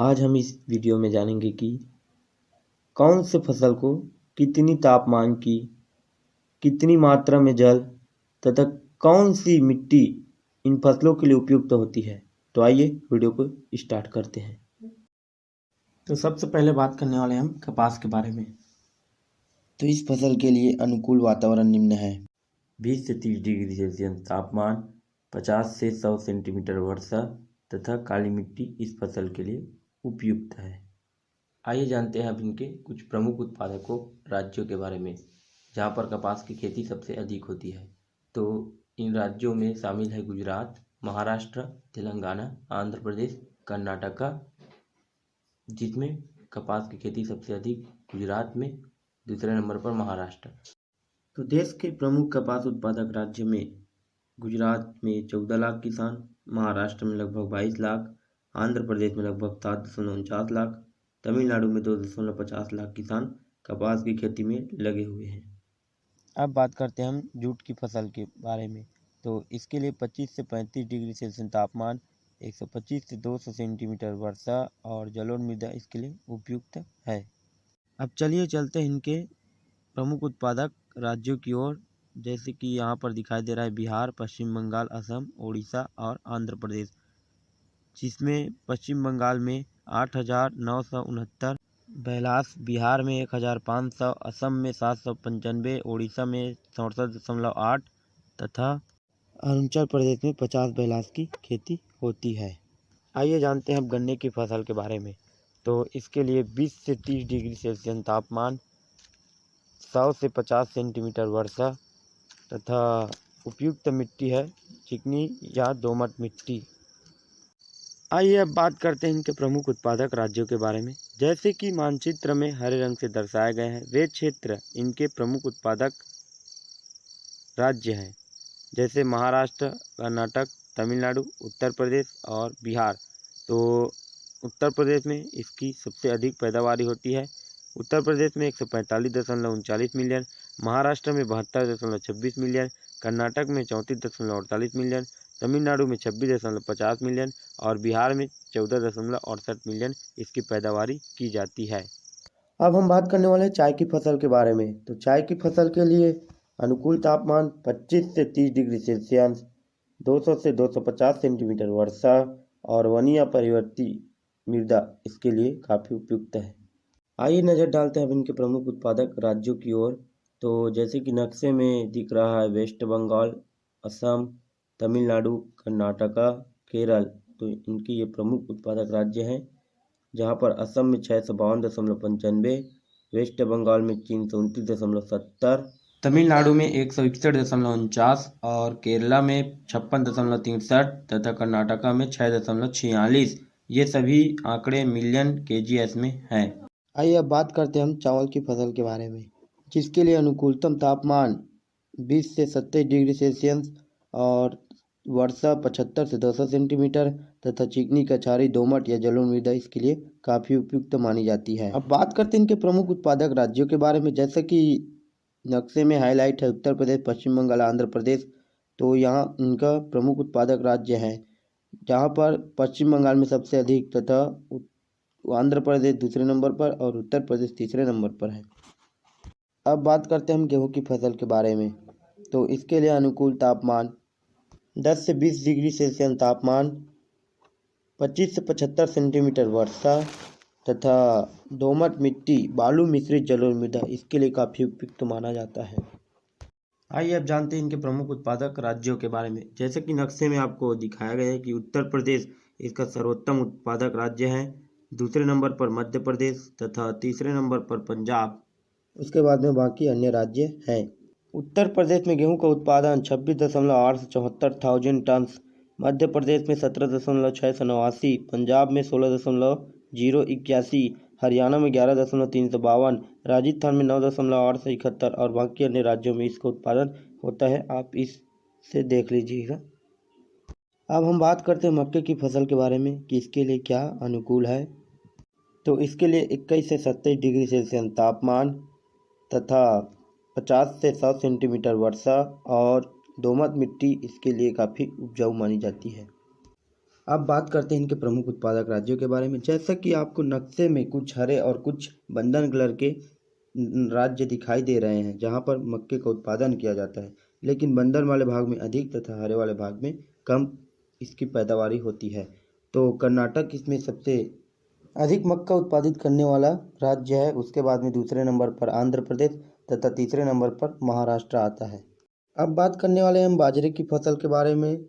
आज हम इस वीडियो में जानेंगे कि कौन से फसल को कितनी तापमान की कितनी मात्रा में जल तथा कौन सी मिट्टी इन फसलों के लिए उपयुक्त होती है। तो आइए वीडियो को स्टार्ट करते हैं। तो सबसे पहले बात करने वाले हैं हम कपास के बारे में। तो इस फसल के लिए अनुकूल वातावरण निम्न है। 20 से 30 डिग्री सेल्सियस तापमान, 50 से 100 सेंटीमीटर वर्षा तथा काली मिट्टी इस फसल के लिए उपयुक्त है। आइए जानते हैं अब इनके कुछ प्रमुख उत्पादकों राज्यों के बारे में जहाँ पर कपास की खेती सबसे अधिक होती है। तो इन राज्यों में शामिल है गुजरात, महाराष्ट्र, तेलंगाना, आंध्र प्रदेश, कर्नाटका, जिसमें कपास की खेती सबसे अधिक गुजरात में, दूसरे नंबर पर महाराष्ट्र। तो देश के प्रमुख कपास उत्पादक राज्य में गुजरात में 14 लाख किसान, महाराष्ट्र में लगभग 22 लाख, आंध्र प्रदेश में लगभग 7.49 लाख, तमिलनाडु में 2.50 लाख किसान कपास की खेती में लगे हुए हैं। अब बात करते हैं हम जूट की फसल के बारे में। तो इसके लिए 25 से 35 डिग्री सेल्सियस तापमान, 125 से 200 सेंटीमीटर वर्षा और जलोढ़ मृदा इसके लिए उपयुक्त है। अब चलिए चलते हैं इनके प्रमुख उत्पादक राज्यों की ओर, जैसे कि यहाँ पर दिखाई दे रहा है बिहार, पश्चिम बंगाल, असम, उड़ीसा और आंध्र प्रदेश, जिसमें पश्चिम बंगाल में 8,969 बैलास, बिहार में 1,500, असम में 795, उड़ीसा में 64.8 तथा अरुणाचल प्रदेश में 50 बैलास की खेती होती है। आइए जानते हैं अब गन्ने की फसल के बारे में। तो इसके लिए 20 से 30 डिग्री सेल्सियस तापमान, 100 से 50 सेंटीमीटर वर्षा तथा उपयुक्त मिट्टी है चिकनी या दोमट मिट्टी। आइए अब बात करते हैं इनके प्रमुख उत्पादक राज्यों के बारे में। जैसे कि मानचित्र में हरे रंग से दर्शाए गए हैं, वे क्षेत्र इनके प्रमुख उत्पादक राज्य हैं, जैसे महाराष्ट्र, कर्नाटक, तमिलनाडु, उत्तर प्रदेश और बिहार। तो उत्तर प्रदेश में इसकी सबसे अधिक पैदावारी होती है। उत्तर प्रदेश में 145.39 मिलियन, महाराष्ट्र में 72.26 मिलियन, कर्नाटक में 34.48 मिलियन, तमिलनाडु में 26.50 मिलियन और बिहार में 14.68 मिलियन इसकी पैदावारी की जाती है। अब हम बात करने वाले हैं चाय की फसल के बारे में। तो चाय की फसल के लिए अनुकूल तापमान 25 से 30 डिग्री सेल्सियस, 200 से 250 सेंटीमीटर वर्षा और वनीय परिवर्ती मृदा इसके लिए काफ़ी उपयुक्त है। आइए नज़र डालते हैं अब इनके प्रमुख उत्पादक राज्यों की ओर। तो जैसे कि नक्शे में दिख रहा है वेस्ट बंगाल, असम, तमिलनाडु, कर्नाटका, केरल, तो इनके ये प्रमुख उत्पादक राज्य हैं, जहाँ पर असम में 652.95, वेस्ट बंगाल में 329.70, तमिलनाडु में 161.49 और केरला में 56.63 तथा कर्नाटका में 6.46। ये सभी आंकड़े मिलियन केजीएस में हैं। आइए अब बात करते हैं हम चावल की फसल के बारे में, जिसके लिए अनुकूलतम तापमान 20 से 27 डिग्री सेल्सियस और वर्षा 75 से 200 सेंटीमीटर तथा चिकनी कछारी दोमट या जलोढ़ मृदा इसके लिए काफ़ी उपयुक्त मानी जाती है। अब बात करते हैं इनके प्रमुख उत्पादक राज्यों के बारे में। जैसे कि नक्शे में हाईलाइट है उत्तर प्रदेश, पश्चिम बंगाल, आंध्र प्रदेश। तो यहाँ इनका प्रमुख उत्पादक राज्य है, जहाँ पर पश्चिम बंगाल में सबसे अधिक तथा आंध्र प्रदेश दूसरे नंबर पर और उत्तर प्रदेश तीसरे नंबर पर है। अब बात करते हैं हम गेहूं की फसल के बारे में। तो इसके लिए अनुकूल तापमान 10 से 20 डिग्री सेल्सियस तापमान, 25 से 75 सेंटीमीटर वर्षा तथा दोमट मिट्टी, बालू मिश्रित जलोढ़ मृदा इसके लिए काफ़ी उपयुक्त माना जाता है। आइए अब जानते हैं इनके प्रमुख उत्पादक राज्यों के बारे में। जैसे कि नक्शे में आपको दिखाया गया है कि उत्तर प्रदेश इसका सर्वोत्तम उत्पादक राज्य है, दूसरे नंबर पर मध्य प्रदेश तथा तीसरे नंबर पर पंजाब। उसके बाद में बाकी अन्य राज्य हैं। उत्तर प्रदेश में गेहूं का उत्पादन 26.874 टन, मध्य प्रदेश में 17.689, पंजाब में 16.081, हरियाणा में 11.352, राजस्थान में 9.871 और बाकी अन्य राज्यों में इसका उत्पादन होता है। आप इससे देख लीजिएगा। अब हम बात करते हैं मक्के की फसल के बारे में कि इसके लिए क्या अनुकूल है। तो इसके लिए 21 से 27 डिग्री सेल्सियस तापमान तथा 50 से 100 सेंटीमीटर वर्षा और दोमट मिट्टी इसके लिए काफ़ी उपजाऊ मानी जाती है। अब बात करते हैं इनके प्रमुख उत्पादक राज्यों के बारे में। जैसा कि आपको नक्शे में कुछ हरे और कुछ बंदन कलर के राज्य दिखाई दे रहे हैं जहां पर मक्के का उत्पादन किया जाता है, लेकिन बंदर वाले भाग में अधिक तथा हरे वाले भाग में कम इसकी पैदावारी होती है। तो कर्नाटक इसमें सबसे अधिक मक्का उत्पादित करने वाला राज्य है। उसके बाद में दूसरे नंबर पर आंध्र प्रदेश तथा तीसरे नंबर पर महाराष्ट्र आता है। अब बात करने वाले हैं हम बाजरे की फसल के बारे में।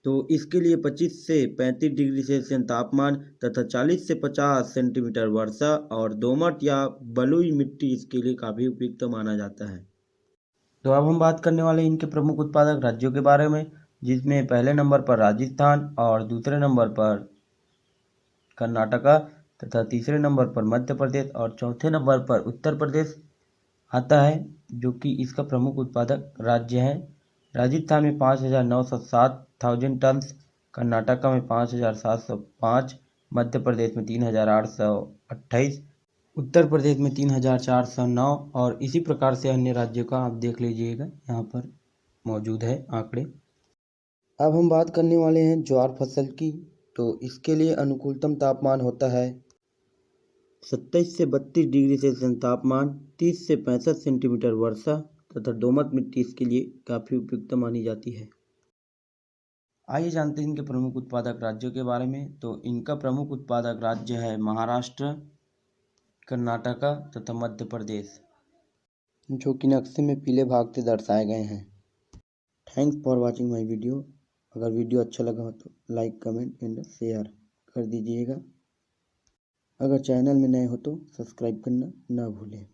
तो इसके लिए 25 से 35 डिग्री सेल्सियस तापमान तथा 40 से 50 सेंटीमीटर वर्षा और दोमट या बलुई मिट्टी इसके लिए काफ़ी उपयुक्त माना जाता है। तो अब हम बात करने वाले हैं इनके प्रमुख उत्पादक राज्यों के बारे में, जिसमें पहले नंबर पर राजस्थान और दूसरे नंबर पर कर्नाटका तथा तीसरे नंबर पर मध्य प्रदेश और चौथे नंबर पर उत्तर प्रदेश आता है, जो कि इसका प्रमुख उत्पादक राज्य है। राजस्थान में 5,907,000 टन, कर्नाटका में 5,705, मध्य प्रदेश में 3,828, उत्तर प्रदेश में 3,409 और इसी प्रकार से अन्य राज्यों का आप देख लीजिएगा, यहाँ पर मौजूद है आंकड़े। अब हम बात करने वाले हैं ज्वार फसल की। तो इसके लिए अनुकूलतम तापमान होता है 27 से 32 डिग्री सेल्सियस तापमान, 30 से 65 सेंटीमीटर वर्षा तथा दोमट मिट्टी इसके लिए काफ़ी उपयुक्त मानी जाती है। आइए जानते हैं इनके प्रमुख उत्पादक राज्यों के बारे में। तो इनका प्रमुख उत्पादक राज्य है महाराष्ट्र, कर्नाटका तथा मध्य प्रदेश, जो कि नक्शे में पीले भाग से दर्शाए गए हैं। Thanks for watching my video. अगर वीडियो अच्छा लगा हो तो लाइक, कमेंट एंड शेयर कर दीजिएगा। अगर चैनल में नए हो तो सब्सक्राइब करना ना भूलें।